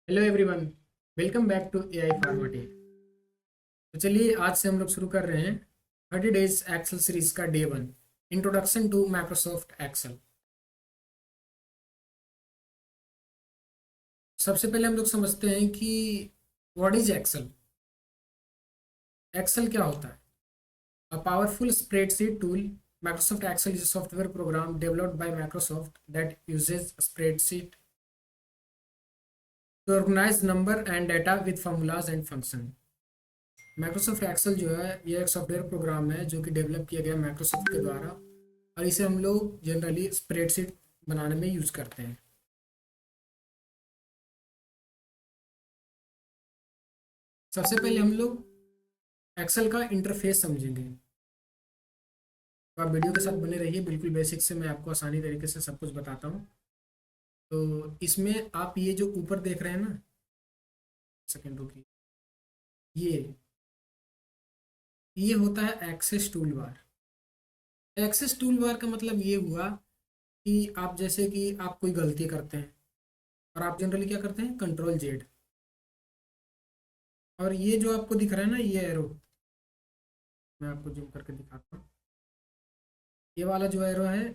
Hello everyone. Welcome back to AI फार्माटी। तो चलिए आज से हम लोग शुरू कर रहे हैं 30 डेज एक्सेल सीरीज का day 1, introduction to Microsoft Excel. सबसे पहले हम लोग समझते हैं कि व्हाट इज एक्सेल। एक्सेल क्या होता है? A powerful spreadsheet tool. Microsoft Excel is a software program developed by Microsoft that uses spreadsheet to organize number and data with formulas and function। Microsoft Excel जो है ये एक software program है जो कि डेवलप किया गया माइक्रोसॉफ्ट के द्वारा, और इसे हम लोग जनरली स्प्रेडशीट बनाने में यूज़ करते हैं। सबसे पहले हम लोग एक्सेल का इंटरफेस समझेंगे। तो आप वीडियो के साथ बने रहिए, बिल्कुल बेसिक से मैं आपको आसानी तरीके से सब कुछ बताता हूँ। तो इसमें आप ये जो ऊपर देख रहे हैं ना, सेकेंड रुकिए, ये होता है access tool bar. Access tool bar का मतलब ये हुआ कि आप जैसे कि आप कोई गलती करते हैं और आप जनरली क्या करते हैं, कंट्रोल जेड। और ये जो आपको दिख रहा है ना, ये एरो, मैं आपको जूम करके दिखाता हूँ। ये वाला जो एरो है,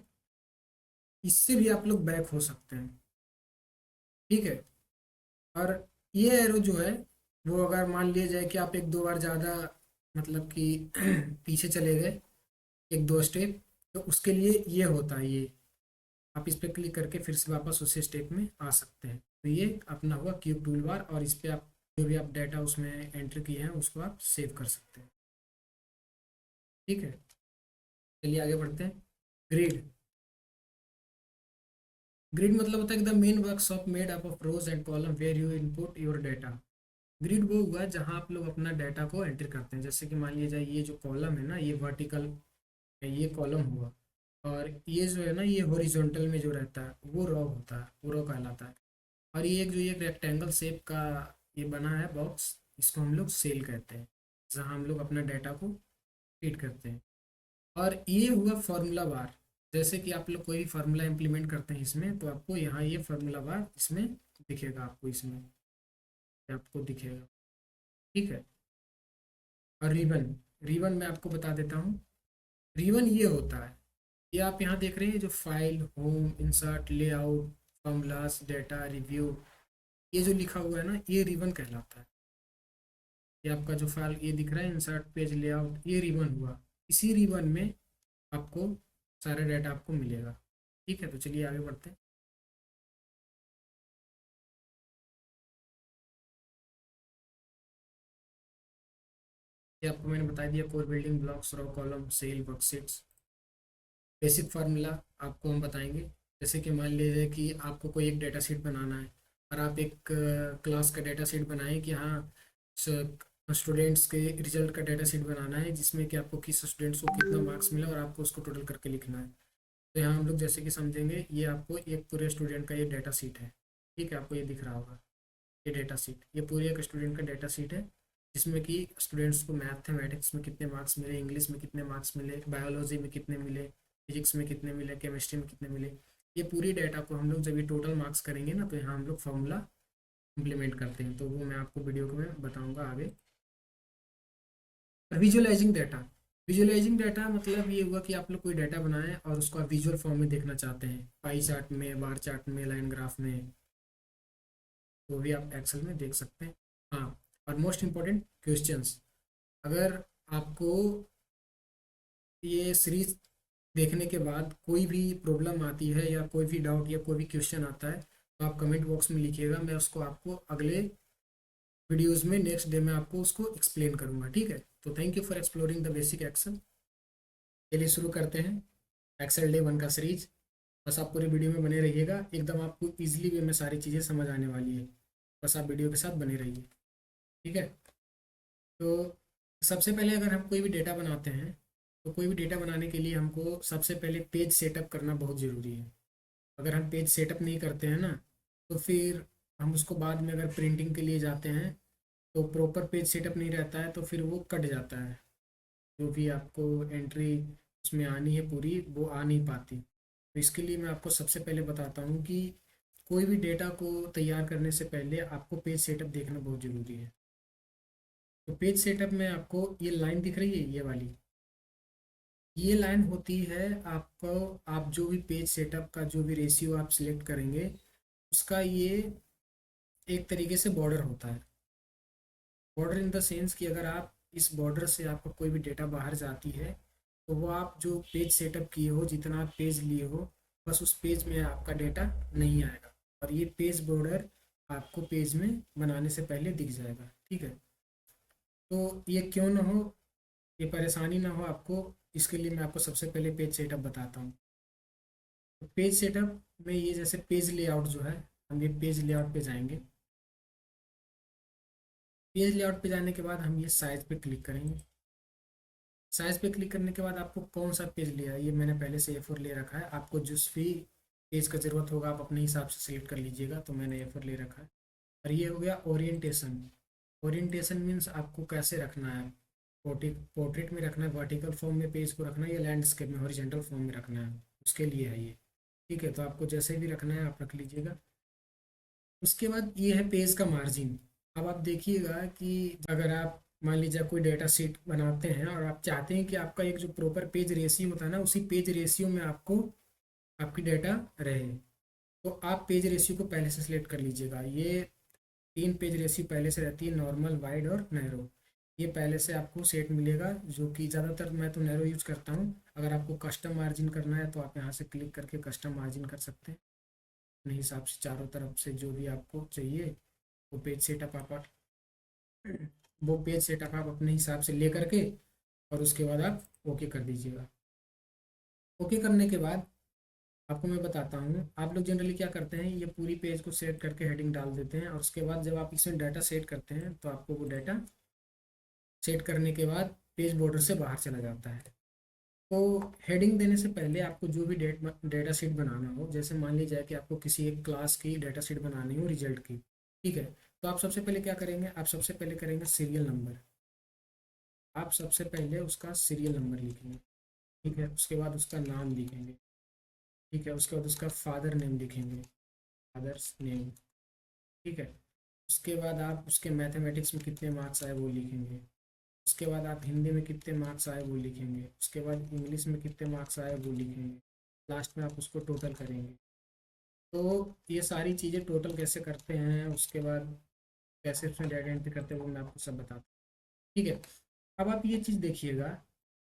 इससे भी आप लोग बैक हो सकते हैं, ठीक है। और ये एरो जो है, वो अगर मान लिया जाए कि आप एक दो बार ज़्यादा मतलब कि पीछे चले गए एक दो स्टेप, तो उसके लिए ये होता है, ये आप इस पर क्लिक करके फिर से वापस उसी स्टेप में आ सकते हैं। तो ये अपना हुआ क्यूब टूल बार, और इस पर आप जो भी आप डाटा उसमें एंटर किए हैं उसको आप सेव कर सकते हैं, ठीक है। चलिए आगे बढ़ते हैं। ग्रिड। ग्रिड मतलब होता है कि the main workshop made up of rows and column where you input your data. Grid वो हुआ जहाँ आप लोग अपना डाटा को एंटर करते हैं। जैसे कि मान लिया जाए ये जो कॉलम है ना, ये वर्टिकल है, ये कॉलम हुआ, और ये जो है ना, ये हॉरिजॉन्टल में जो रहता है वो रो होता है, वो रो कहलाता है। और ये एक जो ये रेक्टेंगल शेप का ये बना है बॉक्स, इसको हम लोग सेल कहते हैं, जहाँ हम लोग अपना डाटा को फीड करते हैं। और ये हुआ फार्मूला बार। जैसे कि आप लोग कोई भी फार्मूला इम्प्लीमेंट करते हैं इसमें, तो आपको यहाँ ये फार्मूला बार इसमें दिखेगा, आपको इसमें आपको दिखेगा, ठीक है। और रिबन, रिबन मैं आपको बता देता हूँ। रिबन ये होता है, ये आप यहाँ देख रहे हैं जो file, home, insert, layout, formulas, data, review, ये जो लिखा हुआ है ना, ये रिबन कहलाता है। ये आपका जो फाइल ये दिख रहा है, इंसर्ट पेज लेआउट, ये रिबन हुआ। इसी रिबन में आपको सारा डाटा आपको मिलेगा, ठीक है। तो चलिए आगे बढ़ते हैं। ये आपको मैंने बता दिया, core building blocks, row column, cell, worksheets. Basic formula आपको हम बताएंगे। जैसे कि मान लीजिए कि आपको कोई एक डेटा शीट बनाना है, और आप एक क्लास का डेटा शीट बनाएं कि हाँ, स्टूडेंट्स के रिजल्ट का डेटा शीट बनाना है, जिसमें कि आपको किस स्टूडेंट्स को कितना मार्क्स मिला और आपको उसको टोटल करके लिखना है। तो यहाँ हम लोग जैसे कि समझेंगे, ये आपको एक पूरे स्टूडेंट का ये डाटा शीट है, ठीक है। आपको ये दिख रहा होगा, ये डेटा शीट, ये पूरे एक स्टूडेंट का डाटा शीट है, जिसमें कि स्टूडेंट्स को मैथमेटिक्स में कितने मार्क्स मिले, इंग्लिश में कितने मार्क्स मिले, बायोलॉजी में कितने मिले, फिजिक्स में कितने मिले, केमिस्ट्री में कितने मिले। ये पूरी डाटा को हम लोग जब ये टोटल मार्क्स करेंगे ना, तो यहाँ हम लोग फॉर्मूला इम्प्लीमेंट करते हैं, तो वो मैं आपको वीडियो को मैं बताऊँगा आगे। Visualising data. विजुअलाइजिंग डाटा मतलब ये हुआ कि आप लोग कोई डाटा बनाएं और उसको आप विजुअल फॉर्म में देखना चाहते हैं, पाई चार्ट में, बार चार्ट में, लाइन ग्राफ में, वो भी आप एक्सेल में देख सकते हैं। हाँ, और मोस्ट इम्पोर्टेंट क्वेश्चंस। अगर आपको ये सीरीज देखने के बाद कोई भी प्रॉब्लम आती है या कोई भी डाउट या कोई भी क्वेश्चन आता है, तो आप कमेंट बॉक्स में लिखिएगा, मैं उसको आपको अगले वीडियोस में नेक्स्ट डे में आपको उसको एक्सप्लेन करूंगा, ठीक है। तो thank you for exploring the basic Excel. चलिए शुरू करते हैं एक्सेल डे 1 का सीरीज। बस आप पूरी वीडियो में बने रहिएगा, एकदम आपको इजीली वे में सारी चीज़ें समझ आने वाली है। बस आप वीडियो के साथ बने रहिए, ठीक है। तो सबसे पहले अगर हम कोई भी डेटा बनाते हैं, तो कोई भी डेटा बनाने के लिए हमको सबसे पहले पेज सेटअप करना बहुत ज़रूरी है। अगर हम पेज सेटअप नहीं करते हैं ना, तो फिर हम उसको बाद में अगर प्रिंटिंग के लिए जाते हैं, तो प्रॉपर पेज सेटअप नहीं रहता है, तो फिर वो कट जाता है। जो भी आपको एंट्री उसमें आनी है पूरी, वो आ नहीं पाती। तो इसके लिए मैं आपको सबसे पहले बताता हूँ कि कोई भी डेटा को तैयार करने से पहले आपको पेज सेटअप देखना बहुत ज़रूरी है। तो पेज सेटअप में आपको ये लाइन दिख रही है, ये वाली, ये लाइन होती है आपको, आप जो भी पेज सेटअप का जो भी रेशियो आप सिलेक्ट करेंगे उसका ये एक तरीके से बॉर्डर होता है। बॉर्डर इन द सेंस कि अगर आप इस बॉर्डर से आपका कोई भी डेटा बाहर जाती है तो वो आप जो पेज सेटअप किए हो, जितना आप पेज लिए हो, बस उस पेज में आपका डेटा नहीं आएगा, और ये पेज बॉर्डर आपको पेज में बनाने से पहले दिख जाएगा। ठीक है, तो ये क्यों ना हो, ये परेशानी ना हो आपको, इसके लिए मैं आपको सबसे पहले पेज सेटअप बताता हूँ। तो पेज सेटअप में ये जैसे पेज लेआउट जो है, हम ये पेज लेआउट पे जाएंगे। पेज लेआउट पे जाने के बाद हम ये साइज पे क्लिक करेंगे। साइज पे क्लिक करने के बाद आपको कौन सा पेज लिया है, ये मैंने पहले से A4 ले रखा है, आपको जिस भी पेज का ज़रूरत होगा आप अपने हिसाब से सिलेक्ट कर लीजिएगा, तो मैंने A4 ले रखा है। और ये हो गया ओरिएंटेशन। ओरिएंटेशन मीन्स आपको कैसे रखना है, पोर्ट्रेट में रखना है, वर्टिकल फॉर्म में पेज को रखना है, या लैंडस्केप में हॉरिजॉन्टल फॉर्म में रखना है, उसके लिए है ये। ठीक है, तो आपको जैसे भी रखना है आप रख लीजिएगा। उसके बाद ये है पेज का मार्जिन। अब आप देखिएगा कि अगर आप मान लीजिए कोई डेटा शीट बनाते हैं और आप चाहते हैं कि आपका एक जो प्रॉपर पेज रेशियो होता है ना, उसी पेज रेशियो में आपको आपकी डेटा रहे, तो आप पेज रेशियो को पहले से सिलेक्ट कर लीजिएगा। ये 3 पेज रेशियो पहले से रहती है, नॉर्मल, वाइड और नैरो। ये पहले से आपको सेट मिलेगा, जो कि ज़्यादातर मैं तो नैरो यूज़ करता हूँ। अगर आपको कस्टम मार्जिन करना है तो आप यहाँ से क्लिक करके कस्टम मार्जिन कर सकते हैं अपने हिसाब से, चारों तरफ से जो भी आपको चाहिए वो पेज सेटअप आप वो पेज सेटअप आप अपने हिसाब से ले करके और उसके बाद आप ओके कर दीजिएगा। ओके करने के बाद आपको मैं बताता हूँ, आप लोग जनरली क्या करते हैं, ये पूरी पेज को सेट करके हेडिंग डाल देते हैं, और उसके बाद जब आप इसमें डाटा सेट करते हैं तो आपको वो डाटा सेट करने के बाद पेज बॉर्डर से बाहर चला जाता है। तो हेडिंग देने से पहले आपको जो भी डेटा शीट बनाना हो, जैसे मान लीजिए कि आपको किसी एक क्लास की डेटा शीट बनानी हो रिजल्ट की, ठीक है, तो आप सबसे पहले क्या करेंगे, आप सबसे पहले करेंगे सीरियल नंबर। आप सबसे पहले उसका सीरियल नंबर लिखेंगे। ठीक है, उसके बाद उसका नाम लिखेंगे। ठीक है, उसके बाद उसका फादर नेम लिखेंगे, फादर्स नेम। ठीक है, उसके बाद आप उसके मैथमेटिक्स में कितने मार्क्स आए वो लिखेंगे। उसके बाद आप हिंदी में कितने मार्क्स आए वो लिखेंगे। उसके बाद इंग्लिश में कितने मार्क्स आए वो लिखेंगे। लास्ट में आप उसको टोटल करेंगे। तो ये सारी चीज़ें टोटल कैसे करते हैं, उसके बाद कैसे उसमें डाटा एंट्री करते हैं, वो मैं आपको सब बताता हूँ। ठीक है, अब आप ये चीज़ देखिएगा,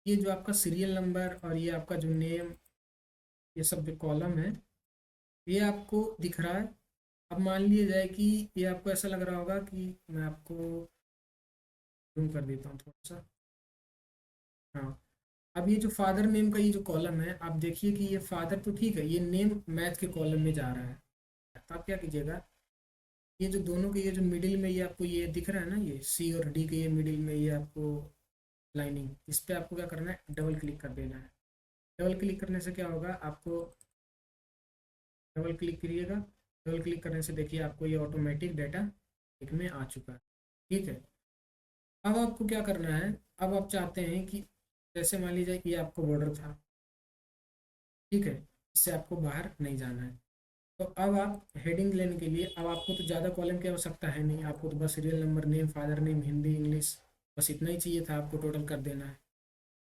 ये जो आपका सीरियल नंबर और ये आपका जो नेम, ये सब जो कॉलम है, ये आपको दिख रहा है। अब मान लिया जाए कि ये आपको ऐसा लग रहा होगा कि मैं आपको जूम कर देता हूँ थोड़ा सा। हाँ, अब ये जो फादर नेम का ये जो कॉलम है, आप देखिए कि ये फादर तो ठीक है, ये नेम मैथ के कॉलम में जा रहा है। तो आप क्या कीजिएगा, ये जो दोनों के ये जो मिडिल में ये आपको ये दिख रहा है ना, ये सी और डी के ये मिडिल में ये आपको लाइनिंग, इस पे आपको क्या करना है, डबल क्लिक कर देना है। डबल क्लिक करने से क्या होगा, आपको डबल क्लिक करिएगा। डबल क्लिक करने से देखिए आपको ये ऑटोमेटिक डाटा एक में आ चुका है। ठीक है, अब आपको क्या करना है, अब आप चाहते हैं कि जैसे मान लीजिए कि ये आपको बॉर्डर था, ठीक है, इससे आपको बाहर नहीं जाना है। तो अब आप हेडिंग लेने के लिए, अब आपको तो ज़्यादा कॉलम की आवश्यकता है नहीं, आपको तो बस serial number, name, father name, Hindi, English, बस इतना ही चाहिए था, आपको टोटल कर देना है।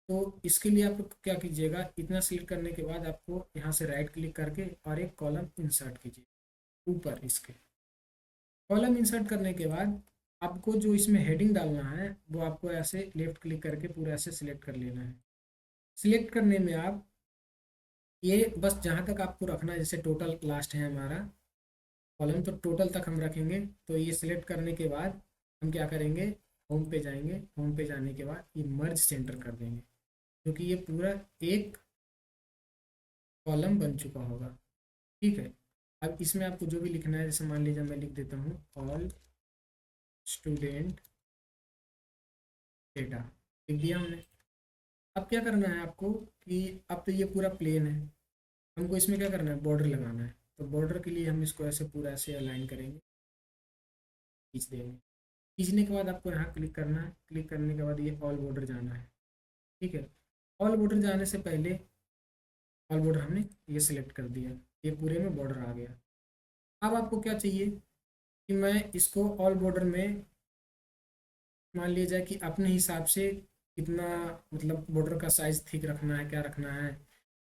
तो इसके लिए आप क्या कीजिएगा, इतना सिलेक्ट करने के बाद आपको यहाँ से राइट क्लिक करके और एक कॉलम इंसर्ट कीजिए ऊपर। इसके कॉलम इंसर्ट करने के बाद आपको जो इसमें हेडिंग डालना है वो आपको ऐसे लेफ्ट क्लिक करके पूरा ऐसे सिलेक्ट कर लेना है। सिलेक्ट करने में आप ये बस जहाँ तक आपको रखना है, जैसे टोटल लास्ट है हमारा कॉलम, तो टोटल तक हम रखेंगे। तो ये सिलेक्ट करने के बाद हम क्या करेंगे, होम पे जाएंगे। होम पे जाने के बाद ये मर्ज सेंटर कर देंगे, क्योंकि ये पूरा एक कॉलम बन चुका होगा। ठीक है, अब इसमें आपको जो भी लिखना है, जैसे मान लीजिए मैं लिख देता हूँ ऑल स्टूडेंट डेटा, लिख दिया हमने। अब क्या करना है आपको कि अब तो ये पूरा प्लेन है, हमको इसमें क्या करना है, बॉर्डर लगाना है। तो बॉर्डर के लिए हम इसको ऐसे पूरा ऐसे अलाइन करेंगे, खींच देंगे। खींचने के बाद आपको यहाँ क्लिक करना है। क्लिक करने के बाद ये ऑल बॉर्डर जाना है। ठीक है, ऑल बॉर्डर जाने से पहले ऑल बॉर्डर हमने ये सिलेक्ट कर दिया, ये पूरे में बॉर्डर आ गया। अब आपको क्या चाहिए कि मैं इसको ऑल बॉर्डर में मान लिया जाए कि अपने हिसाब से कितना मतलब बॉर्डर का साइज ठीक रखना है, क्या रखना है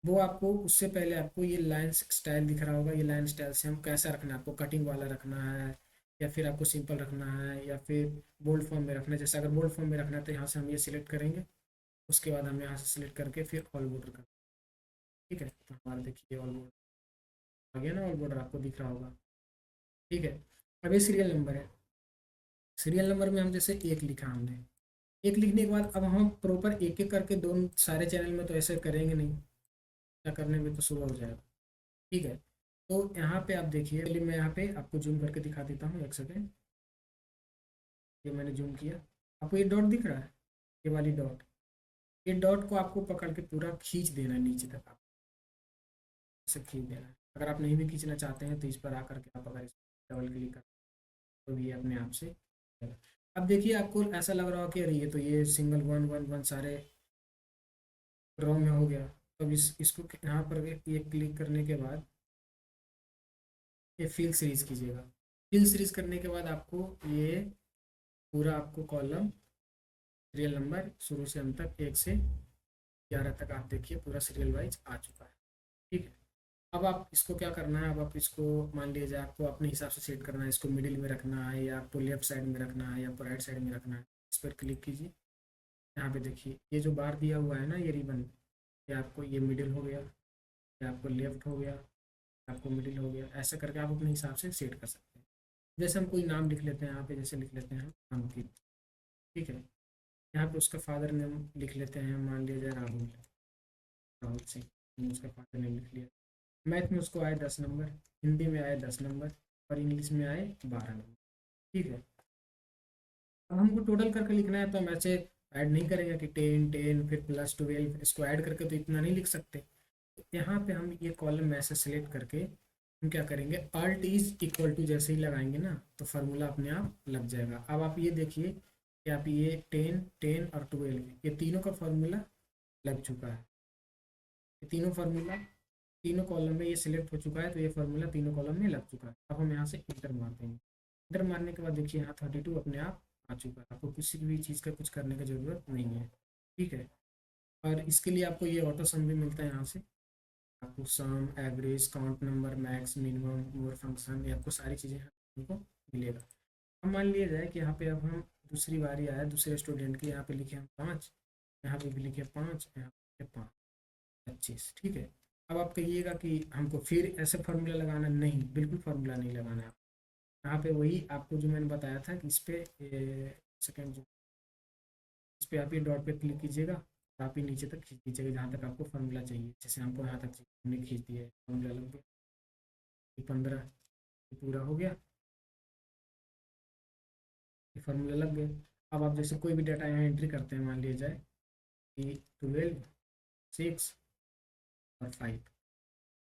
वो आपको, उससे पहले आपको ये लाइन स्टाइल दिख रहा होगा। ये लाइन स्टाइल से हम कैसा रखना है, आपको कटिंग वाला रखना है या फिर आपको सिंपल रखना है या फिर बोल्ड फॉर्म में रखना है। जैसे अगर बोल्ड फॉर्म में रखना है तो यहाँ से हम ये सिलेक्ट करेंगे, उसके बाद हम यहाँ से सिलेक्ट करके फिर ऑल बॉर्डर कर, ठीक है। तो हमारा देखिए ऑल बॉर्डर आ गया ना, ऑल बॉर्डर आपको दिख रहा होगा, ठीक है। अब ये सीरियल नंबर है। सीरियल नंबर में हम जैसे एक लिखा हमने, एक लिखने के बाद अब हम प्रॉपर एक एक करके दोनों सारे चैनल में तो ऐसे करेंगे नहीं, क्या करने में तो सुबह हो जाएगा, ठीक है। तो यहाँ पे आप देखिए, चलिए मैं यहाँ पे आपको जूम करके दिखा देता हूँ, एक सेकेंड। ये मैंने जूम किया, आपको ये डॉट दिख रहा है, ये वाली डॉट, ये डॉट को आपको पकड़ के पूरा खींच देना है नीचे तक, आप ऐसे खींच देना है। अगर आप नहीं भी खींचना चाहते हैं तो इस पर आकर के आप अगर इस डबल क्लिक कर तो ये अपने आप से चला। अब देखिए आपको ऐसा लग रहा हो कि अरे ये तो ये सिंगल वन वन वन सारे रो में हो गया। तो अब इसको यहाँ पर ये क्लिक करने के बाद ये फिल सीरीज कीजिएगा। फिल सीरीज करने के बाद आपको ये पूरा आपको कॉलम सीरियल नंबर शुरू से अंत तक 1 से 11 तक आप देखिए पूरा सीरियल वाइज आ चुका है, ठीक है। अब आप इसको क्या करना है, अब आप इसको मान लीजिए आपको अपने हिसाब से सेट करना है, इसको मिडिल में रखना है या आपको लेफ्ट साइड में रखना है या आपको राइट साइड में रखना है। इस पर क्लिक कीजिए, यहाँ पे देखिए ये जो बार दिया हुआ है ना ये रिबन, ये आपको ये मिडिल हो गया, ये आपको लेफ्ट हो गया, आपको मिडिल हो गया, ऐसा करके आप अपने हिसाब से सेट कर सकते हैं। जैसे हम कोई नाम लिख लेते हैं यहाँ पे, जैसे लिख लेते हैं अंकित, ठीक है। यहाँ पे उसका फादर नेम लिख लेते हैं, मान लिया जाए राहुल, राहुल सिंह, हमने उसका फादर नेम लिख लिया। मैथ में उसको आए 10 नंबर, हिंदी में आए 10 नंबर और इंग्लिश में आए 12 नंबर, ठीक है। अब हमको टोटल करके लिखना है तो हम ऐसे ऐड नहीं करेंगे कि 10 10 फिर +12, इसको ऐड करके तो इतना नहीं लिख सकते। तो यहाँ पे हम ये कॉलम ऐसे सेलेक्ट करके हम क्या करेंगे, अल्ट इज इक्वल टू जैसे ही लगाएंगे ना तो फार्मूला अपने आप लग जाएगा। अब आप ये देखिए कि आप ये 10 10 और 12 ये तीनों का फार्मूला लग चुका है। ये तीनों फार्मूला तीनों कॉलम में ये सिलेक्ट हो चुका है, तो ये फार्मूला तीनों कॉलम में लग चुका है। अब हम यहाँ से इंटर मार देंगे। इंटर मारने के बाद देखिए यहाँ 32 अपने आप आ चुका है, आपको किसी भी चीज़ का कुछ करने की ज़रूरत नहीं है, ठीक है। और इसके लिए आपको ये ऑटो सम भी मिलता है, यहाँ से आपको sum, average, count number, max, minimum, more function, ये आपको सारी चीज़ें आपको मिलेगा। अब मान लिया जाए कि यहाँ पे अब हम दूसरी बारी आया दूसरे स्टूडेंट की, यहाँ पे लिखे हम 5, यहाँ पे भी लिखे 5, यहाँ पे 5, 25, ठीक है। अब आप कहिएगा कि हमको फिर ऐसे फार्मूला लगाना, नहीं बिल्कुल फार्मूला नहीं लगाना है। यहाँ पे वही आपको जो मैंने बताया था कि इस पे सेकेंड जो इस पे आप ये डॉट पे क्लिक कीजिएगा, आप ही नीचे तक खींच दीजिएगा जहाँ तक आपको फार्मूला चाहिए। जैसे हमको यहाँ तक हमने खींच दिया है, फार्मूला लग गया, 15 पूरा हो गया, ये फार्मूला लग गया। अब आप जैसे कोई भी डाटा यहाँ एंट्री करते हैं, मान लिया जाए कि 12 6 और 5,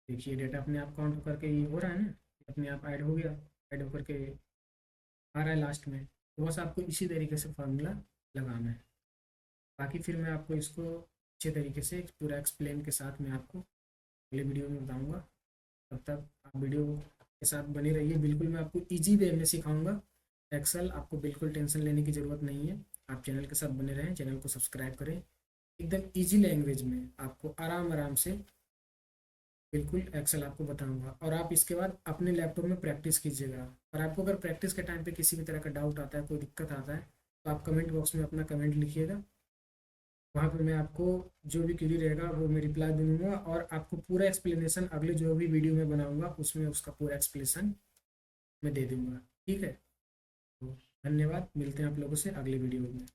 देखिए डेटा अपने आप काउंट होकर के ये हो रहा है ना, अपने आप ऐड हो गया, ऐड होकर के आ रहा है लास्ट में। तो बस आपको इसी तरीके से फार्मूला लगाना है। बाकी फिर मैं आपको इसको अच्छे तरीके से पूरा एक्सप्लेन के साथ मैं आपको अगले वीडियो में बताऊंगा। तब तक आप वीडियो के साथ बने रहिए, बिल्कुल मैं आपको इजी वे में सिखाऊंगा एक्सेल, आपको बिल्कुल टेंशन लेने की ज़रूरत नहीं है। आप चैनल के साथ बने रहें, चैनल को सब्सक्राइब करें, एकदम ईजी लैंग्वेज में आपको आराम आराम से बिल्कुल एक्सेल आपको बताऊंगा। और आप इसके बाद अपने लैपटॉप में प्रैक्टिस कीजिएगा। और आपको अगर प्रैक्टिस के टाइम पे किसी भी तरह का डाउट आता है, कोई दिक्कत आता है, तो आप कमेंट बॉक्स में अपना कमेंट लिखिएगा, वहाँ पे मैं आपको जो भी क्वेरी रहेगा वो मैं रिप्लाई दे दूँगा और आपको पूरा एक्सप्लेनेशन अगले जो भी वीडियो में बनाऊँगा उसमें उसका पूरा एक्सप्लेनेशन मैं दे दूँगा, ठीक है। तो धन्यवाद, मिलते हैं आप लोगों से अगले वीडियो में।